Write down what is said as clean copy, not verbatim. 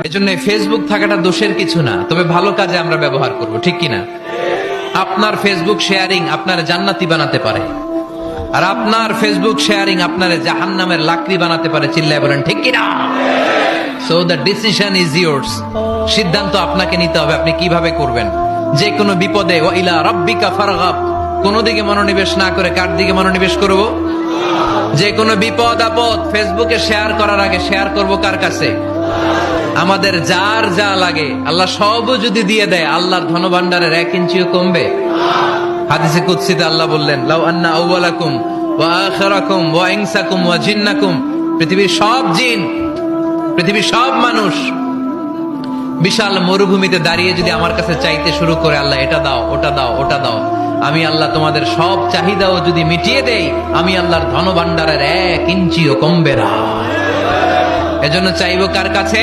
এজন্য ফেসবুক থাকাটা দোষের কিছু না, তবে ভালো কাজে আমরা ব্যবহার করব, ঠিক কিনা? আপনার ফেসবুক শেয়ারিং আপনার জান্নাতি বানাতে পারে, আর আপনার ফেসবুক শেয়ারিং আপনার জাহান্নামের লাকড়ি বানাতে পারে। চিল্লায় বলেন ঠিক কিনা? So the decision is yours. সিদ্ধান্ত আপনাকে নিতে হবে, আপনি কিভাবে করবেন। যে কোনো বিপদে ওয়া ইলা রাব্বিকা ফারগাব, কোন দিকে মনোনিবেশ না করে কার দিকে মনোনিবেশ করব? যে কোনো বিপদ আপদ ফেসবুকে শেয়ার করার আগে শেয়ার করব কার কাছে? আমাদের যার যা লাগে আল্লাহ সবও যদি দিয়ে দেয়, আল্লাহর ধনভাণ্ডারের 1 ইঞ্চিও কমবে? হাদিসে কুদসিতে আল্লাহ বললেন, লাউ আন্না আউওয়ালাকুম ওয়া আখিরাকুম ওয়া ইনসাকুম ওয়া জিন্নাকুম, পৃথিবীর সব জিন, পৃথিবীর সব মানুষ বিশাল মরুভূমিতে দাঁড়িয়ে যদি আমার কাছে চাইতে শুরু করে, আল্লাহ এটা দাও, ওটা দাও, ওটা দাও, আমি আল্লাহ তোমাদের সব চাহিদাও যদি মিটিয়ে দেই, আমি আল্লাহর ধনভাণ্ডারের 1 ইঞ্চিও কমবে না। এজন্য চাইবো কার কাছে?